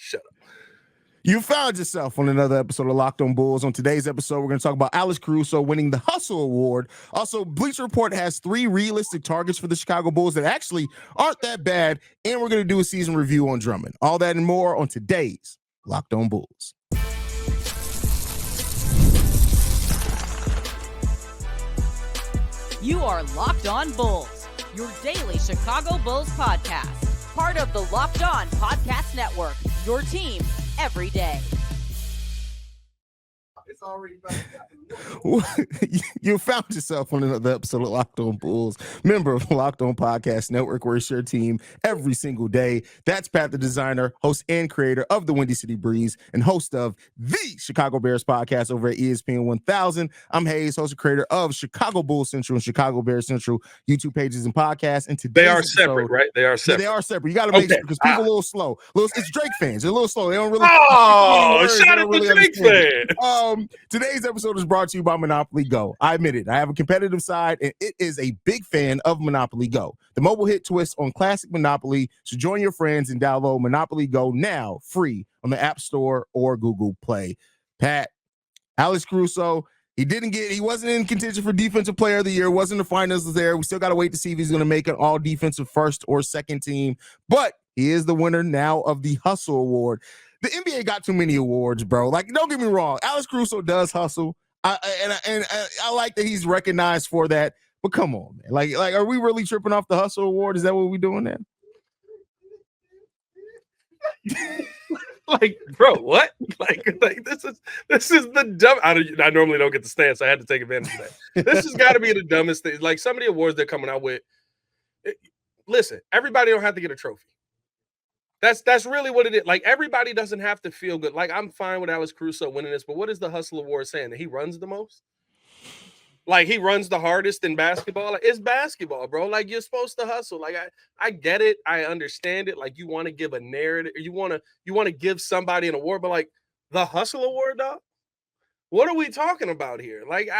Shut up. You found yourself on another episode of Locked On Bulls. On today's episode, we're going to talk about Alex Caruso winning the Hustle Award. Also, Bleacher Report has 3 realistic targets for the Chicago Bulls that actually aren't that bad, and we're going to do a season review on Drummond. All that and more on today's Locked On Bulls. You are Locked On Bulls, your daily Chicago Bulls podcast. Part of the Locked On Podcast Network, your team every day. It's already You found yourself on another episode of Locked On Bulls, member of the Locked On Podcast Network, where it's your team every single day. That's Pat, the designer, host and creator of the Windy City Breeze, and host of the Chicago Bears podcast over at ESPN 1000. I'm Haize, host and creator of Chicago Bulls Central and Chicago Bears Central YouTube pages and podcasts. And today they are separate, right? They are separate. Yeah, they are separate. You got to make sure because people are a little slow. It's Drake fans. They're a little slow. They don't really. Shout out to Drake fans. Today's episode is brought to you by Monopoly Go. I admit it. I have a competitive side, and it is a big fan of Monopoly Go, the mobile hit twist on classic Monopoly. So join your friends and download Monopoly Go now, free on the App Store or Google Play. Pat, Alex Caruso, he wasn't in contention for Defensive Player of the Year. Wasn't the finals there. We still got to wait to see if he's going to make an all defensive first or second team. But he is the winner now of the Hustle Award. The NBA got too many awards, bro. Like, don't get me wrong. Alex Caruso does hustle. I like that he's recognized for that. But come on, man. Like, are we really tripping off the Hustle Award? Is that what we're doing now? Like, bro, what? Like this is the dumb. I normally don't get the stance. So I had to take advantage of that. This has got to be the dumbest thing. Like, some of the awards they're coming out with. Listen, everybody don't have to get a trophy. That's really what it is. Like, everybody doesn't have to feel good. Like, I'm fine with Alex Caruso winning this, but what is the Hustle Award saying? That he runs the most? Like, he runs the hardest in basketball? Like, it's basketball, bro. Like, you're supposed to hustle. Like, I get it. I understand it. Like, you want to give a narrative. You want to give somebody an award, but like the Hustle Award, dog? What are we talking about here? Like,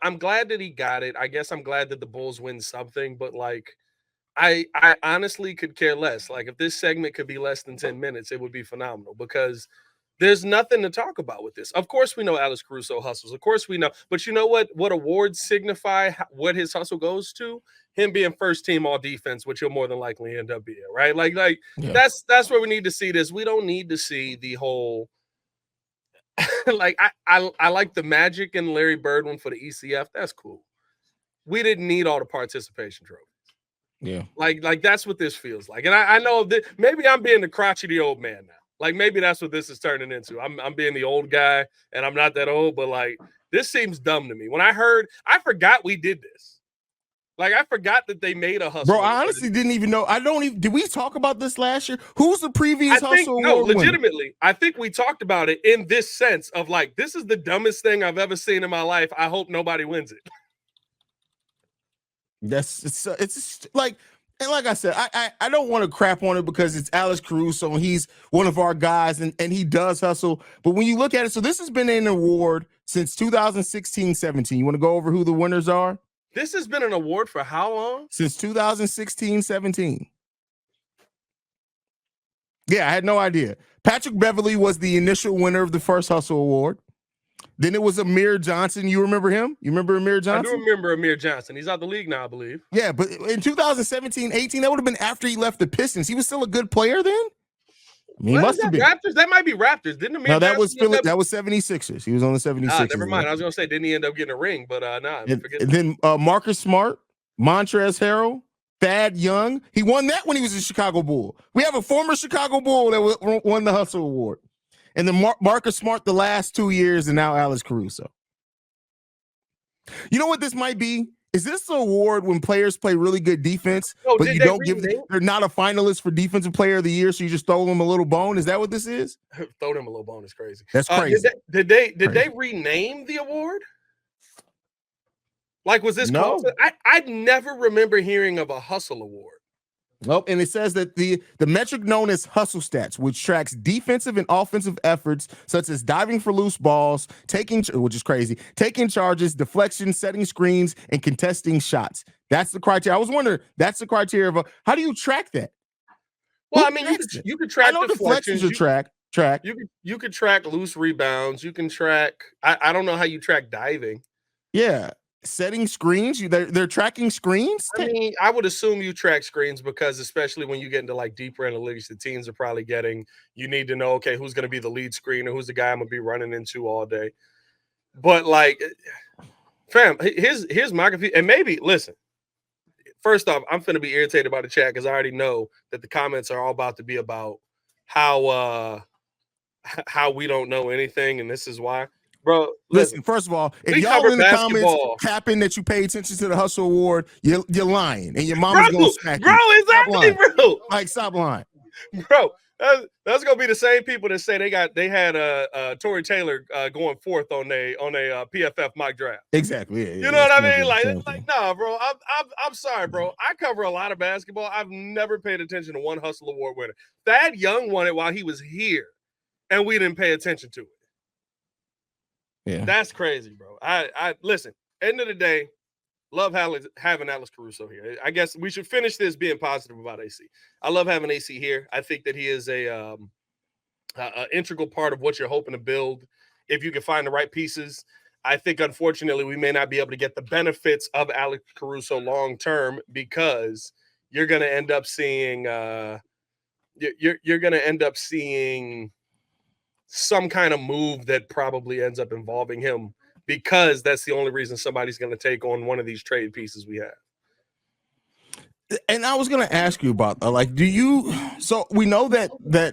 I'm glad that he got it. I guess I'm glad that the Bulls win something, but like, I honestly could care less. Like, if this segment could be less than 10 minutes, it would be phenomenal because there's nothing to talk about with this. Of course, we know Alex Caruso hustles. Of course, we know. But you know what? What awards signify what his hustle goes to? Him being first team all defense, which he'll more than likely end up being, right? Like yeah. That's where we need to see this. We don't need to see the whole like I like the Magic and Larry Bird one for the ECF. That's cool. We didn't need all the participation trophies. Yeah, like that's what this feels like, and I know that maybe I'm being the crotchety old man now. Like, maybe that's what this is turning into. I'm being the old guy, and I'm not that old, but like, this seems dumb to me. When I forgot we did this. Like, I forgot that they made a hustle. Bro, I honestly didn't even know. Did we talk about this last year? Who's the previous hustle? No, legitimately, winner? I think we talked about it in this sense of like, this is the dumbest thing I've ever seen in my life. I hope nobody wins it. It's like, and like I said, I don't want to crap on it because it's Alex Caruso and he's one of our guys and he does hustle. But when you look at it, so this has been an award since 2016-17. You want to go over who the winners are? This has been an award for how long? Since 2016-17. Yeah, I had no idea. Patrick Beverley was the initial winner of the first Hustle Award. Then it was Amir Johnson. You remember him? You remember Amir Johnson? I do remember Amir Johnson. He's out the league now, I believe. Yeah, but in 2017-18, that would have been after he left the Pistons. He was still a good player then? I mean, he must have been. Raptors? That might be Raptors. Didn't Amir that was 76ers. He was on the 76ers. Never mind. I was going to say, didn't he end up getting a ring? But and then Marcus Smart, Montrezl Harrell, Thad Young. He won that when he was a Chicago Bull. We have a former Chicago Bull that won the Hustle Award. And then Marcus Smart the last 2 years, and now Alex Caruso. You know what this might be? Is this an award when players play really good defense, but you don't give them, they're not a finalist for Defensive Player of the Year, so you just throw them a little bone? Is that what this is? Throw them a little bone is crazy. That's crazy. Did they rename the award? Like, was this called? I never remember hearing of a Hustle Award. Nope. And it says that the metric known as Hustle Stats, which tracks defensive and offensive efforts such as diving for loose balls, which is crazy, taking charges, deflection, setting screens, and contesting shots. That's the criteria. I was wondering, that's the criteria of how do you track that? Well, I mean, you could track deflections. Deflections are track. You could track loose rebounds. You can track. I don't know how you track diving. Yeah, setting screens. They're tracking screens. I mean, I would assume you track screens because especially when you get into like deeper analytics, the teams are probably getting. You need to know, okay, who's going to be the lead screener, who's the guy I'm going to be running into all day. But like, fam, here's my confusion. And maybe listen. First off, I'm finna be irritated by the chat because I already know that the comments are all about to be about how we don't know anything, and this is why. Bro, listen. First of all, if y'all in the comments capping that you pay attention to the Hustle Award, you're lying, and your mama's gonna smack you. Bro, exactly, bro. Like, stop lying, bro. That's gonna be the same people that say they had Tory Taylor going fourth on a PFF mock draft. Exactly. Yeah, you know what I mean? Like, nah, bro. I'm sorry, bro. I cover a lot of basketball. I've never paid attention to one Hustle Award winner. Thad Young won it while he was here, and we didn't pay attention to it. Yeah, that's crazy, bro. I listen. End of the day, love having Alex Caruso here. I guess we should finish this being positive about AC. I love having AC here. I think that he is a integral part of what you're hoping to build. If you can find the right pieces, I think unfortunately we may not be able to get the benefits of Alex Caruso long term because you're going to end up seeing you're going to end up seeing some kind of move that probably ends up involving him because that's the only reason somebody's going to take on one of these trade pieces we have. And I was going to ask you about so we know that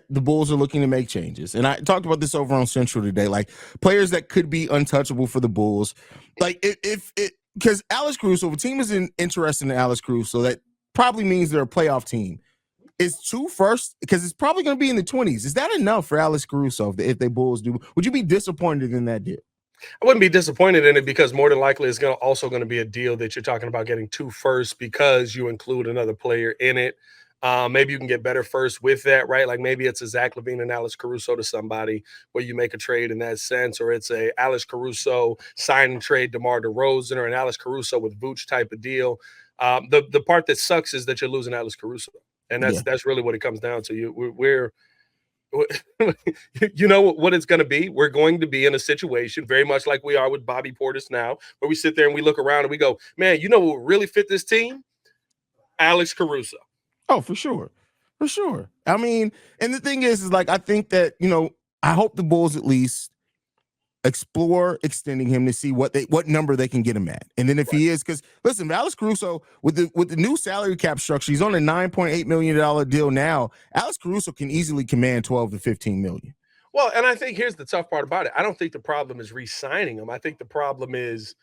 the Bulls are looking to make changes. And I talked about this over on Central today, like players that could be untouchable for the Bulls. Like because Alex Caruso, if a team is interested in Alex Caruso, that probably means they're a playoff team. Is 2 first because it's probably going to be in the 20s. Is that enough for Alex Caruso if the Bulls do? Would you be disappointed in that deal? I wouldn't be disappointed in it because more than likely it's also going to be a deal that you're talking about getting 2 firsts because you include another player in it. Maybe you can get better first with that, right? Like maybe it's a Zach LaVine and Alex Caruso to somebody where you make a trade in that sense, or it's a Alex Caruso sign and trade DeMar DeRozan or an Alex Caruso with Vooch type of deal. The part that sucks is that you're losing Alex Caruso. And that's really what it comes down to. We're you know what it's going to be? We're going to be in a situation very much like we are with Bobby Portis now, where we sit there and we look around and we go, man, you know what would really fit this team? Alex Caruso. Oh, for sure. For sure. I mean, and the thing is like, I think that, I hope the Bulls at least explore extending him to see what number they can get him at. And then if he is, because listen, Alex Caruso with the new salary cap structure, he's on a $9.8 million deal now. Alex Caruso can easily command 12 to 15 million. Well, and I think here's the tough part about it. I don't think the problem is re-signing him. I think the problem is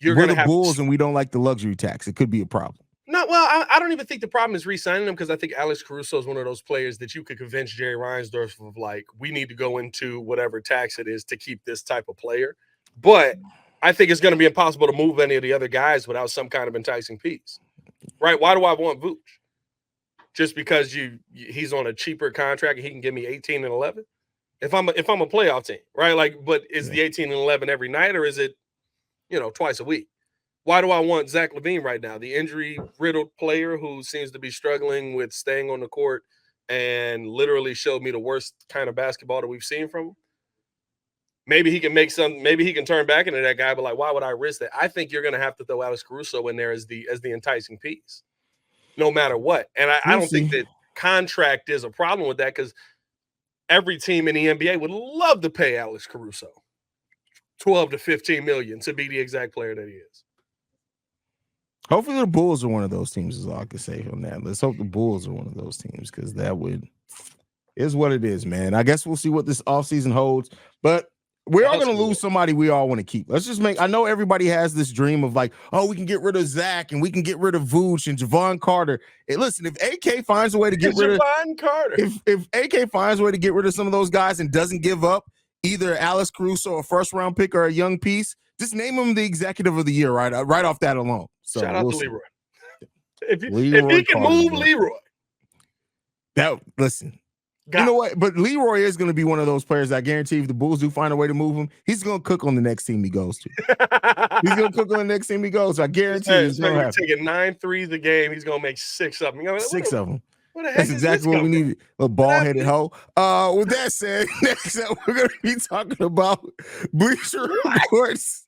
we're the Bulls and we don't like the luxury tax. It could be a problem. No, well, I don't even think the problem is re-signing him because I think Alex Caruso is one of those players that you could convince Jerry Reinsdorf of like, we need to go into whatever tax it is to keep this type of player. But I think it's going to be impossible to move any of the other guys without some kind of enticing piece, right? Why do I want Vooch? Just because he's on a cheaper contract and he can give me 18 and 11? If I'm a playoff team, right? Like, but is the 18 and 11 every night or is it, twice a week? Why do I want Zach LaVine right now? The injury-riddled player who seems to be struggling with staying on the court and literally showed me the worst kind of basketball that we've seen from him. Maybe he can maybe he can turn back into that guy, but like, why would I risk that? I think you're going to have to throw Alex Caruso in there as the enticing piece, no matter what. And I don't think that contract is a problem with that because every team in the NBA would love to pay Alex Caruso 12 to 15 million to be the exact player that he is. Hopefully the Bulls are one of those teams is all I can say on that. Let's hope the Bulls are one of those teams because that is what it is, man. I guess we'll see what this offseason holds, but we're all going to lose somebody we all want to keep. Let's just I know everybody has this dream of like, oh, we can get rid of Zach and we can get rid of Vooch and Javon Carter. Hey, listen, if AK finds a way to get rid of Javon Carter, if AK finds a way to get rid of some of those guys and doesn't give up either Alex Caruso, a first-round pick, or a young piece, just name him the executive of the year right off that alone. So shout out to Leroy. If he can move Leroy. Listen. You know what? But Leroy is going to be one of those players I guarantee if the Bulls do find a way to move him, he's going to cook on the next team he goes to. He's going to cook on the next team he goes to. I guarantee he's going to happen. Taking 9 threes a game. He's going to make 6 of them. 6 of them. What the heck That's is exactly this what we come from? needed. A bald-headed hoe. With that said, next up, we're going to be talking about Bleacher Reports.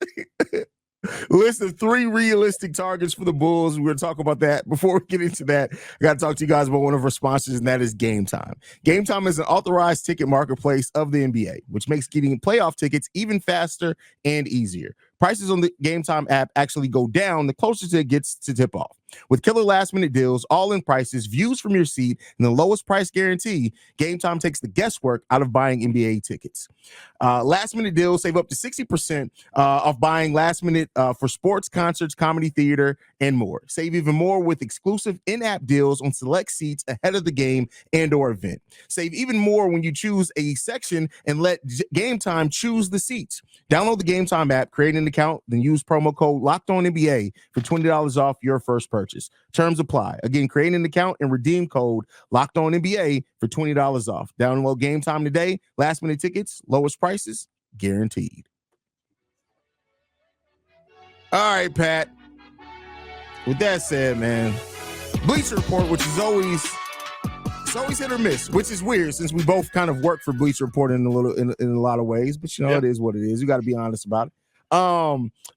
List of 3 realistic targets for the Bulls. We're going to talk about that. Before we get into that, I got to talk to you guys about one of our sponsors, and that is Game Time. Game Time is an authorized ticket marketplace of the NBA, which makes getting playoff tickets even faster and easier. Prices on the Game Time app actually go down the closer it gets to tip off. With killer last-minute deals, all-in prices, views from your seat, and the lowest price guarantee, Game Time takes the guesswork out of buying NBA tickets. Last-minute deals save up to 60% of buying last-minute for sports, concerts, comedy, theater, and more. Save even more with exclusive in-app deals on select seats ahead of the game and or event. Save even more when you choose a section and let Game Time choose the seats. Download the Game Time app, create an account, then use promo code LOCKEDONNBA for $20 off your first purchase. Terms apply. Again, create an account and redeem code LOCKEDONNBA for $20 off. Download Game Time today. Last minute tickets, lowest prices, guaranteed. All right, Pat. With that said, man, Bleacher Report, which is always hit or miss, which is weird since we both kind of work for Bleacher Report in a lot of ways, but it is what it is. You got to be honest about it.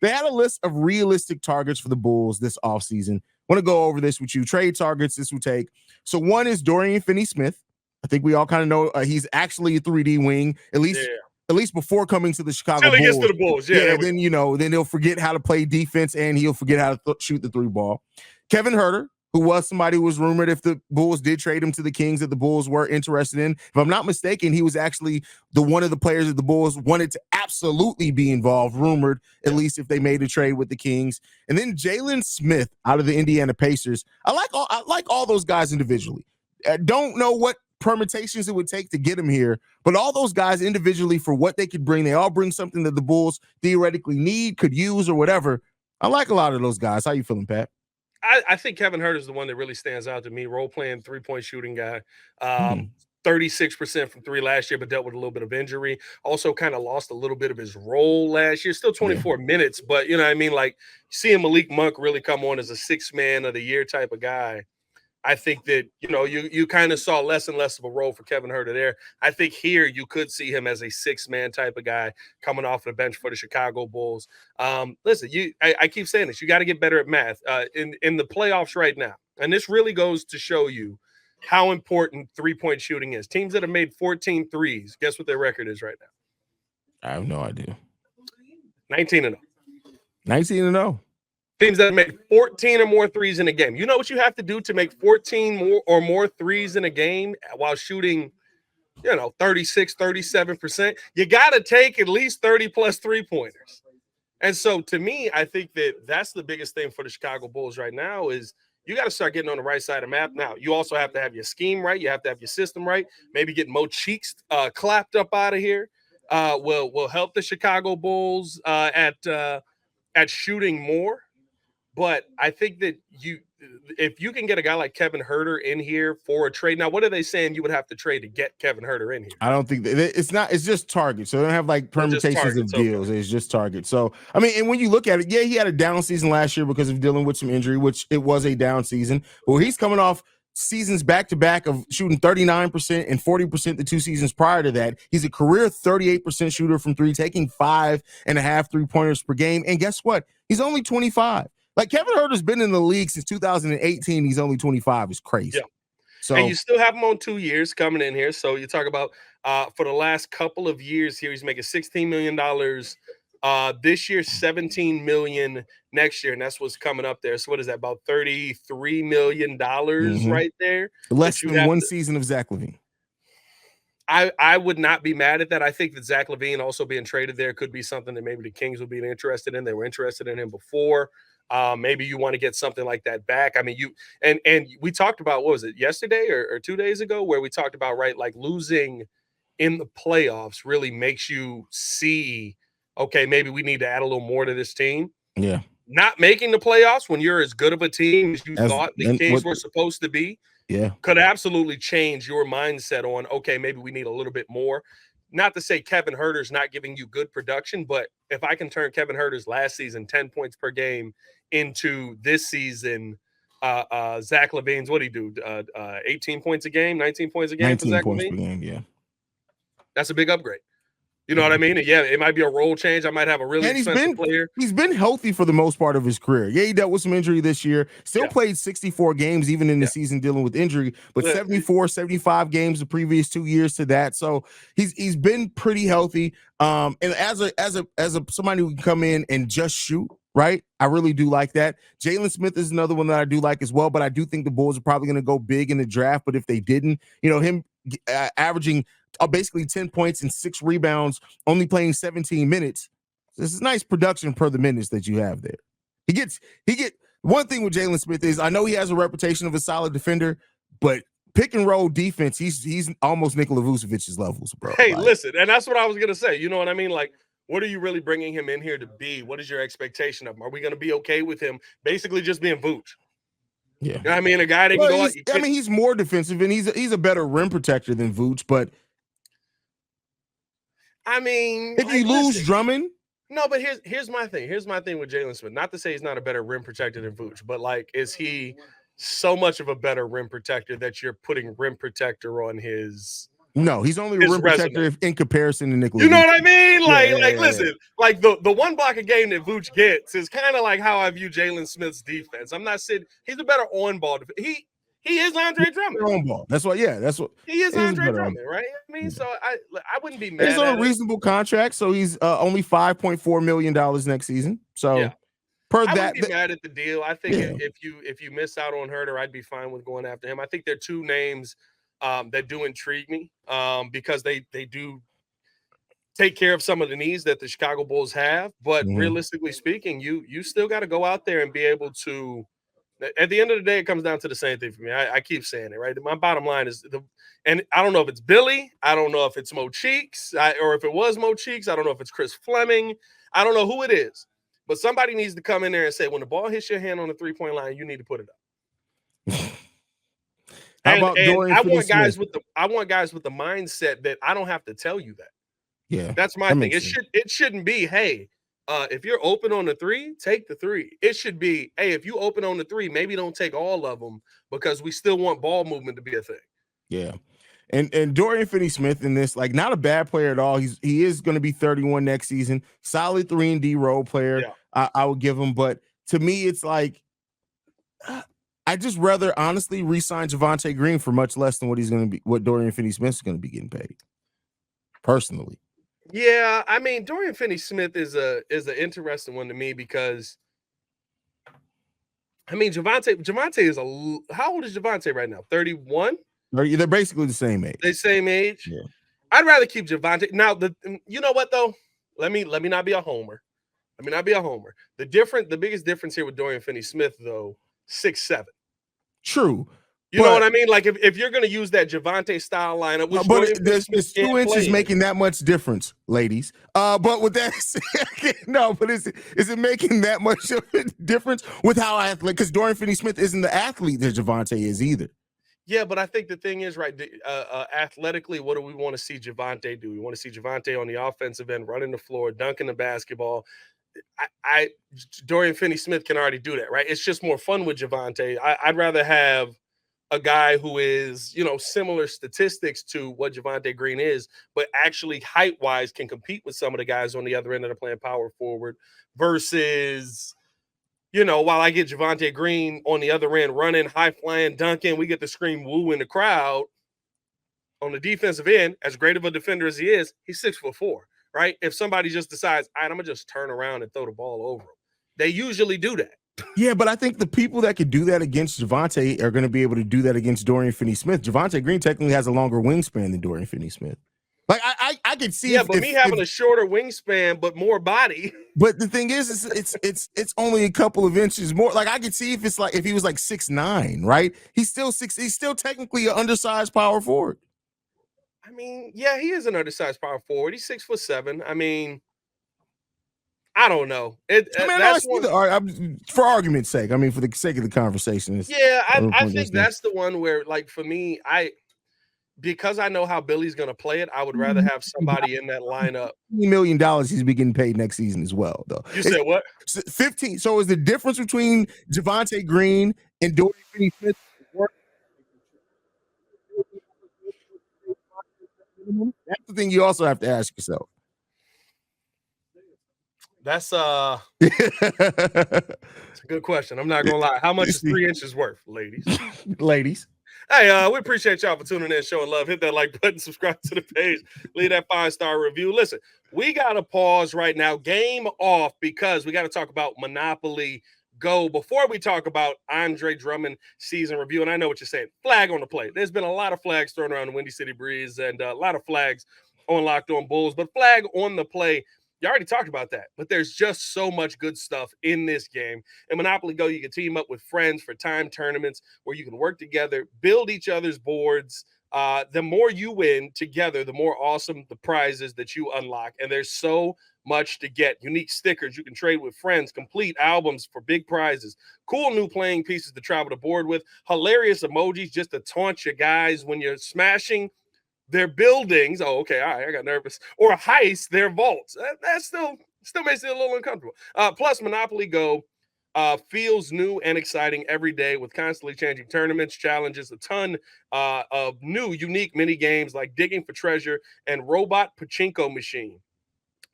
They had a list of realistic targets for the Bulls this offseason. Want to go over this with you. Trade targets this will take. So one is Dorian Finney-Smith. I think we all kind of know he's actually a 3D wing, at least before coming to the Chicago Bulls. Until he gets to the Bulls, then he'll forget how to play defense and he'll forget how to shoot the 3 ball. Kevin Huerter, who was somebody who was rumored if the Bulls did trade him to the Kings that the Bulls were interested in. If I'm not mistaken, he was actually one of the players that the Bulls wanted to absolutely be involved, rumored, at least if they made a trade with the Kings. And then Jalen Smith out of the Indiana Pacers. I like all those guys individually. I don't know what permutations it would take to get him here, but all those guys individually for what they could bring, they all bring something that the Bulls theoretically need, could use, or whatever. I like a lot of those guys. How you feeling, Pat? I think Kevin Huerter is the one that really stands out to me. Role-playing, three-point shooting guy. 36% from 3 last year, but dealt with a little bit of injury. Also kind of lost a little bit of his role last year. Still 24 minutes, but you know what I mean? Like seeing Malik Monk really come on as a 6th man of the year type of guy. I think that, you kind of saw less and less of a role for Kevin Huerter there. I think here you could see him as a 6-man type of guy coming off the bench for the Chicago Bulls. Listen, I keep saying this. You got to get better at math in the playoffs right now. And this really goes to show you how important 3-point shooting is. Teams that have made 14 threes, guess what their record is right now? I have no idea. 19-0. 19-0. Teams that make 14 or more threes in a game. You know what you have to do to make 14 more threes in a game while shooting, 36, 37%? You got to take at least 30 plus 3-pointers. And so to me, I think that that's the biggest thing for the Chicago Bulls right now is you got to start getting on the right side of the map. Now, you also have to have your scheme right. You have to have your system right. Maybe get Mo Cheeks clapped up out of here will help the Chicago Bulls at shooting more. But I think that if you can get a guy like Kevin Huerter in here for a trade, now what are they saying you would have to trade to get Kevin Huerter in here? I don't think it's just targets. So they don't have like permutations of deals. Okay. It's just targets. So I mean, and when you look at it, he had a down season last year because of dealing with some injury, which it was a down season. Well, he's coming off seasons back-to-back of shooting 39% and 40% the 2 seasons prior to that. He's a career 38% shooter from 3, taking 5.5 3-pointers per game. And guess what? He's only 25. Like Kevin Huerter's been in the league since 2018. He's only 25. It's crazy. Yeah. So and you still have him on 2 years coming in here. So you talk about for the last couple of years here, he's making $16 million. This year, $17 million next year, and that's what's coming up there. So what is that? About $33 million right there. Less than one season of Zach LaVine. I would not be mad at that. I think that Zach LaVine also being traded there could be something that maybe the Kings would be interested in. They were interested in him before. Maybe you want to get something like that back. I mean, and we talked about, what was it, yesterday or 2 days ago, where we talked about, right, like losing in the playoffs really makes you see, okay, maybe we need to add a little more to this team. Yeah. Not making the playoffs when you're as good of a team as you thought the Kings were supposed to be. Yeah. Could absolutely change your mindset on, okay, maybe we need a little bit more. Not to say Kevin Huerter's not giving you good production, but if I can turn Kevin Huerter's last season 10 points per game into this season Zach LaVine's, what do he do? 18 points a game, 19 points a game for 19 Zach points LaVine. per game, yeah. That's a big upgrade. You know what I mean? And yeah, it might be a role change. I might have a really expensive player. He's been healthy for the most part of his career. Yeah, he dealt with some injury this year. Still played 64 games even in the season dealing with injury, but 74, 75 games the previous 2 years to that. So he's been pretty healthy. And as a somebody who can come in and just shoot, right? I really do like that. Jalen Smith is another one that I do like as well, but I do think the Bulls are probably going to go big in the draft. But if they didn't, him averaging basically 10 points and 6 rebounds, only playing 17 minutes. This is nice production per the minutes that you have there. He get one thing with Jalen Smith is I know he has a reputation of a solid defender, but pick and roll defense, he's almost Nikola Vucevic's levels, bro. Hey, listen, and that's what I was gonna say. You know what I mean? Like, what are you really bringing him in here to be? What is your expectation of him? Are we gonna be okay with him basically just being Vooch? Yeah, you know what I mean, a guy that can go out. He's more defensive and he's a better rim protector than Vooch, but I mean, if you lose Drummond. No, but here's my thing. Here's my thing with Jalen Smith. Not to say he's not a better rim protector than Vooch, but like, is he so much of a better rim protector that you're putting rim protector on his? No, he's only a rim protector in comparison to Nikola. You know what I mean? Like, listen, like the one block a game that Vooch gets is kind of like how I view Jalen Smith's defense. I'm not saying he's a better on ball. He is Andre Drummond. On ball. That's what. Yeah, that's what he is. Andre Drummond, right? I mean, so I wouldn't be mad. He's on a reasonable contract, so he's only $5.4 million next season. So I wouldn't be mad at the deal. I think if you miss out on Herter, I'd be fine with going after him. I think there are two names that do intrigue me because they do take care of some of the needs that the Chicago Bulls have. But realistically speaking, you still got to go out there and be able to. At the end of the day, it comes down to the same thing for me. I keep saying it, right? My bottom line is and I don't know if it's Billy, I don't know if it's Mo Cheeks, or if it was Mo Cheeks, I don't know if it's Chris Fleming, I don't know who it is, but somebody needs to come in there and say, when the ball hits your hand on the 3-point line, you need to put it up. How about I want guys with the mindset that I don't have to tell you that. Yeah, that's my thing. It shouldn't be, hey. If you're open on the 3, take the 3. It should be, hey, if you open on the 3, maybe don't take all of them because we still want ball movement to be a thing. Yeah. And Dorian Finney-Smith in this, like, not a bad player at all. He is going to be 31 next season. Solid 3-and-D role player. Yeah. I would give him. But to me, it's like, I just rather honestly re-sign Javonte Green for much less than what Dorian Finney-Smith is going to be getting paid. Personally. Yeah, I mean, Dorian Finney-Smith is an interesting one to me because, I mean, Javonte is how old is Javonte right now? 31? They're basically the same age. They're same age? Yeah. I'd rather keep Javonte. Now, you know what, though? Let me not be a homer. The biggest difference here with Dorian Finney-Smith, though, 6'7". True. You know what I mean? Like, if you're going to use that Javonte style lineup, which there's 2 inches making that much difference, ladies. But with that said, no, but is it making that much of a difference with how athletic? Because Dorian Finney-Smith isn't the athlete that Javonte is either. Yeah, but I think the thing is, right, athletically, what do we want to see Javonte do? We want to see Javonte on the offensive end, running the floor, dunking the basketball. Dorian Finney-Smith can already do that, right? It's just more fun with Javonte. I'd rather have a guy who is, similar statistics to what Javonte Green is, but actually height-wise can compete with some of the guys on the other end that are playing power forward versus, while I get Javonte Green on the other end running, high-flying, dunking, we get to scream woo in the crowd. On the defensive end, as great of a defender as he is, he's 6'4", right? If somebody just decides, all right, I'm going to just turn around and throw the ball over him. They usually do that. Yeah, but I think the people that could do that against Javonte are going to be able to do that against Dorian Finney-Smith. Javonte Green technically has a longer wingspan than Dorian Finney-Smith. Like I could see. Yeah, but me having a shorter wingspan but more body. But the thing is it's only a couple of inches more. Like I could see if he was like 6'9", right? He's still technically an undersized power forward. I mean, yeah, he is an undersized power forward. He's 6'7". I mean, I don't know. For argument's sake. I mean, for the sake of the conversation. I think that's the one where, like, for me, because I know how Billy's going to play it, I would rather have somebody in that lineup. $15 million he's be getting paid next season as well, though. You said what? 15. So is the difference between Javonte Green And Dorian Finney-Smith work. That's the thing you also have to ask yourself. That's it's a good question. I'm not gonna lie. How much is 3 inches worth, ladies? Ladies. Hey, we appreciate y'all for tuning in, showing love. Hit that like button, subscribe to the page, leave that 5-star review. Listen, we gotta pause right now, game off, because we got to talk about Monopoly Go before we talk about Andre Drummond season review. And I know what you're saying. Flag on the play. There's been a lot of flags thrown around the Windy City Breeze and a lot of flags on Locked On Bulls, but flag on the play. You already talked about that, but there's just so much good stuff in this game. In Monopoly Go, you can team up with friends for time tournaments where you can work together, build each other's boards. The more you win together, the more awesome the prizes that you unlock. And there's so much to get. Unique stickers you can trade with friends, complete albums for big prizes, cool new playing pieces to travel the board with, hilarious emojis just to taunt your guys when you're smashing their buildings. Oh, okay. All right. I got nervous. Or heist their vaults. That still makes it a little uncomfortable. Plus, Monopoly Go feels new and exciting every day with constantly changing tournaments, challenges, a ton of new, unique mini games like digging for treasure and robot pachinko machine.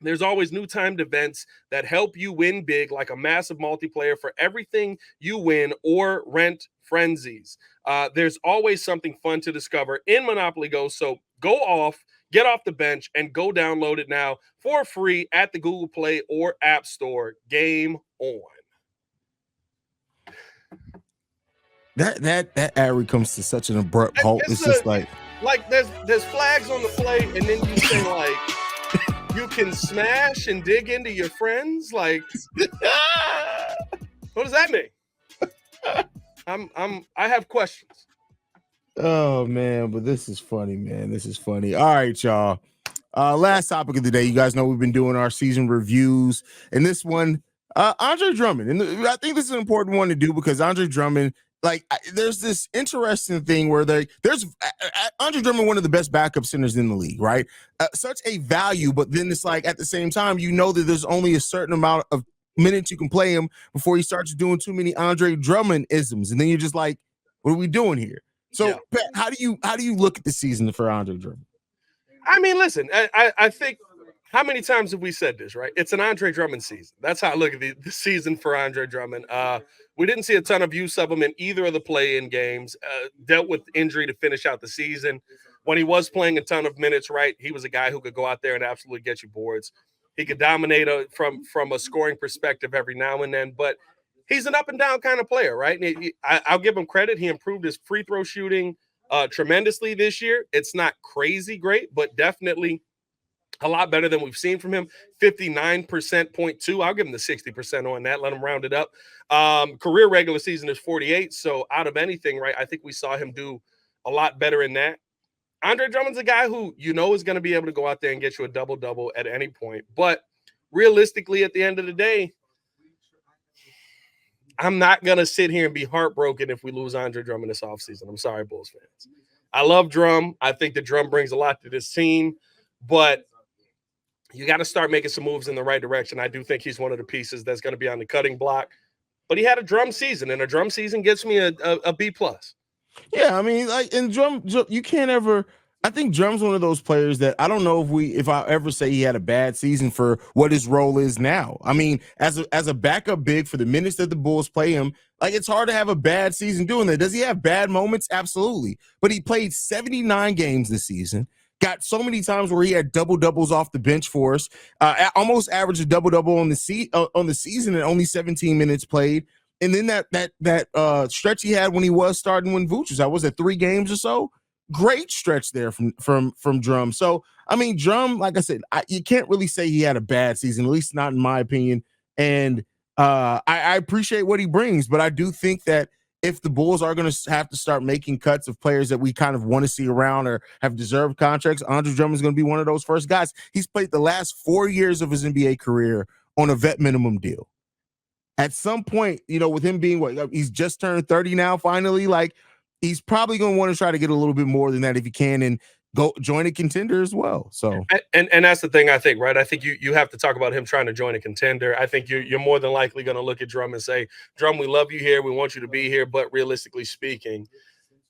There's always new timed events that help you win big, like a massive multiplayer for everything you win or rent frenzies. There's always something fun to discover in Monopoly Go. So go off, get off the bench, and go download it now for free at the Google Play or App Store. Game on. That ad comes to such an abrupt halt. It's just like there's flags on the play, and then you say like you can smash and dig into your friends. Like, what does that mean? I have questions. Oh man, but this is funny, man. This is funny. All right, y'all. Last topic of the day. You guys know we've been doing our season reviews, and this one, Andre Drummond. And I think this is an important one to do because Andre Drummond, there's this interesting thing where there's Andre Drummond, one of the best backup centers in the league, right? Such a value, but then it's like at the same time, you know that there's only a certain amount of minutes you can play him before he starts doing too many Andre Drummond isms, and then you're just like, what are we doing here? So, yeah. Pat, how do you look at the season for Andre Drummond? I mean, listen, I think, how many times have we said this, right? It's an Andre Drummond season. That's how I look at the season for Andre Drummond. We didn't see a ton of use of him in either of the play-in games. Dealt with injury to finish out the season. When he was playing a ton of minutes, right, he was a guy who could go out there and absolutely get you boards. He could dominate from a scoring perspective every now and then, but he's an up-and-down kind of player, right? And I'll give him credit. He improved his free throw shooting tremendously this year. It's not crazy great, but definitely a lot better than we've seen from him. 59.2. I'll give him the 60% on that. Let him round it up. Career regular season is 48. So out of anything, right, I think we saw him do a lot better in that. Andre Drummond's a guy who you know is going to be able to go out there and get you a double-double at any point. But realistically, at the end of the day, I'm not going to sit here and be heartbroken if we lose Andre Drummond this offseason. I'm sorry, Bulls fans. I love Drum. I think the Drum brings a lot to this team. But you got to start making some moves in the right direction. I do think he's one of the pieces that's going to be on the cutting block. But he had a Drum season, and a Drum season gets me a B+. Yeah, I mean, like in Drum, you can't ever. I think Drum's one of those players that I don't know if I ever say he had a bad season for what his role is now. I mean, as a backup big for the minutes that the Bulls play him, like it's hard to have a bad season doing that. Does he have bad moments? Absolutely. But he played 79 games this season. Got so many times where he had double-doubles off the bench for us. Almost averaged a double-double on the season and only 17 minutes played. And then that stretch he had when he was starting when Vooch was out, was it 3 games or so? Great stretch there from Drum. So, I mean, Drum, like I said, you can't really say he had a bad season, at least not in my opinion. And I appreciate what he brings, but I do think that if the Bulls are going to have to start making cuts of players that we kind of want to see around or have deserved contracts, Andre Drummond is going to be one of those first guys. He's played the last 4 years of his NBA career on a vet minimum deal. At some point, you know, with him being he's just turned 30 now, finally, like he's probably going to want to try to get a little bit more than that if he can. And go join a contender as well. So and that's the thing, I think, right? I think you have to talk about him trying to join a contender. I think you're more than likely going to look at Drum and say, Drum, we love you here, we want you to be here, but realistically speaking,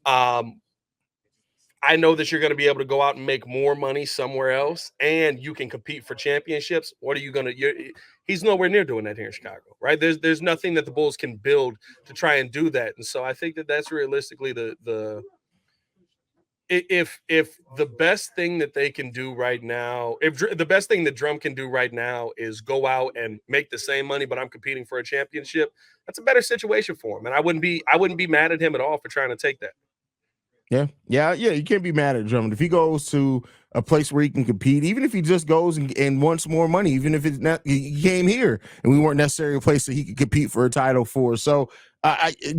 I know that you're going to be able to go out and make more money somewhere else, and you can compete for championships. What are you going to? He's nowhere near doing that here in Chicago, right? There's nothing that the Bulls can build to try and do that, and so I think that's realistically if the best thing that they can do right now, if the best thing that Drum can do right now is go out and make the same money, but I'm competing for a championship, that's a better situation for him, and I wouldn't be mad at him at all for trying to take that. Yeah. You can't be mad at Drummond if he goes to a place where he can compete, even if he just goes and wants more money, even if it's not, he came here and we weren't necessarily a place that he could compete for a title for. So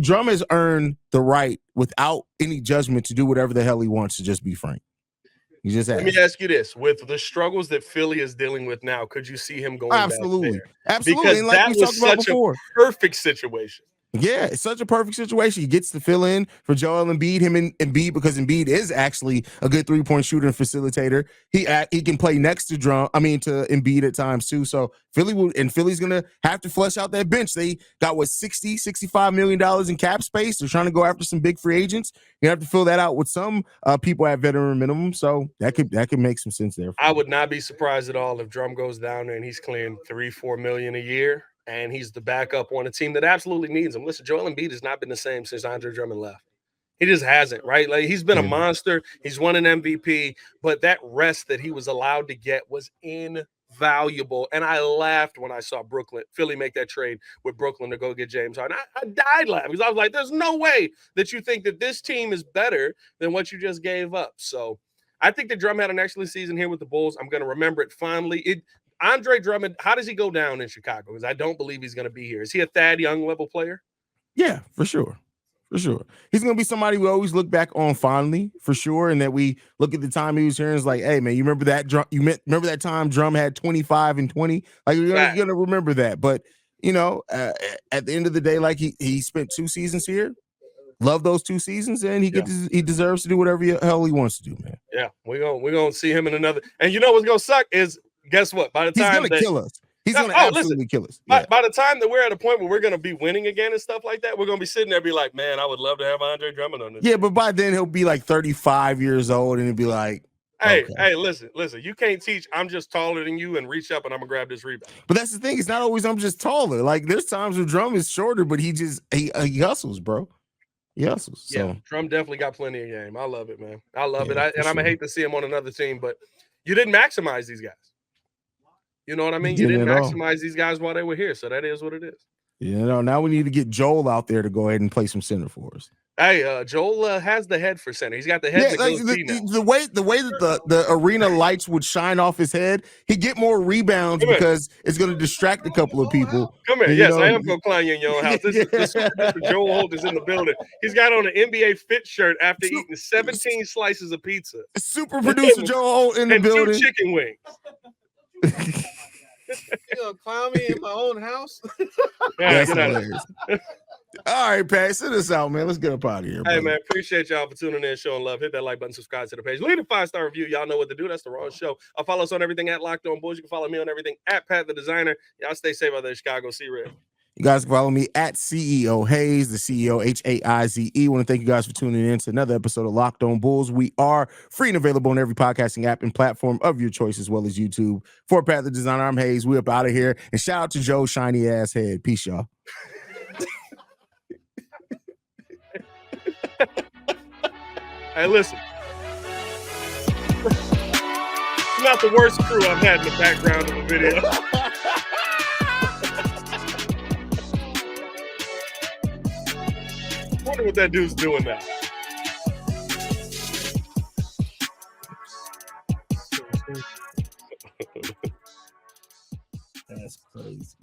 Drum has earned the right without any judgment to do whatever the hell he wants, to just be frank. He just has. Let me ask you this: with the struggles that Philly is dealing with now, could you see him going Absolutely. back there? Absolutely. Because and like that was such a perfect situation. Yeah, it's such a perfect situation. He gets to fill in for Joel Embiid, him and Embiid, because Embiid is actually a good three-point shooter and facilitator. He can play next to Embiid at times too. So Philly's gonna have to flesh out that bench. They got $65 million in cap space. They're trying to go after some big free agents. You have to fill that out with some people at veteran minimum. So that could make some sense there. I would not be surprised at all if Drum goes down there and he's clearing $3-4 million a year. And he's the backup on a team that absolutely needs him. Listen, Joel Embiid has not been the same since Andre Drummond left. He just hasn't, right? Like, he's been a monster. He's won an MVP, but that rest that he was allowed to get was invaluable. And I laughed when I saw Philly make that trade with Brooklyn to go get James Harden. I died laughing because I was like, there's no way that you think that this team is better than what you just gave up. So I think that Drum had an excellent season here with the Bulls. I'm going to remember it fondly. Andre Drummond, how does he go down in Chicago? Because I don't believe he's going to be here. Is he a Thad Young level player? Yeah, for sure. For sure. He's going to be somebody we always look back on fondly, for sure, and that we look at the time he was here and it's like, hey, man, you remember that remember that time Drum had 25 and 20? Like, you're going to remember that. But, at the end of the day, like, he spent 2 seasons here. Love those 2 seasons, and he deserves to do whatever the hell he wants to do, man. Yeah, we're gonna see him in another. And you know what's gonna suck is, guess what? By the time he's gonna kill us. He's gonna absolutely kill us. By the time that we're at a point where we're gonna be winning again and stuff like that, we're gonna be sitting there be like, man, I would love to have Andre Drummond on this. Yeah, but by then he'll be like 35 years old, and he'll be like, Hey, listen, you can't teach. I'm just taller than you and reach up and I'm gonna grab this rebound. But that's the thing. It's not always I'm just taller. Like, there's times where Drum is shorter, but he hustles, bro. He hustles. So. Yeah, Drum definitely got plenty of game. I love it, man. I love it. I'm gonna hate to see him on another team, but you didn't maximize these guys. You know what I mean? You didn't maximize these guys while they were here, so that is what it is. Now we need to get Joel out there to go ahead and play some center for us. Hey, Joel has the head for center. He's got the head. The way that the arena lights would shine off his head, he'd get more rebounds because it's going to distract a couple of people. Come here. Yes, I am going to climb you in your own house. This is Joel Holt is in the building. He's got on an NBA Fit shirt after eating 17 slices of pizza. Super producer Joel Holt in the building. 2 chicken wings. You gonna clown me in my own house? Yeah, all right, Pat, send us out, man. Let's get up out of here. Hey, brother. man, appreciate y'all for tuning in, showing love. Hit that like button, subscribe to the page. Leave a 5-star review. Y'all know what to do. That's the Raw Show. Follow us on everything at Locked On Bulls. You can follow me on everything at Pat the Designer. Y'all stay safe out there in Chicago. See you, Red. You guys can follow me at CEO Haize, the CEO Haize. Want to thank you guys for tuning in to another episode of Locked On Bulls. We are free and available on every podcasting app and platform of your choice, as well as YouTube. For Pat the Designer, I'm Haize. We up out of here. And shout out to Joe's shiny ass head. Peace, y'all. Hey, listen. It's not the worst crew I've had in the background of a video. I wonder what that dude's doing now. That's crazy.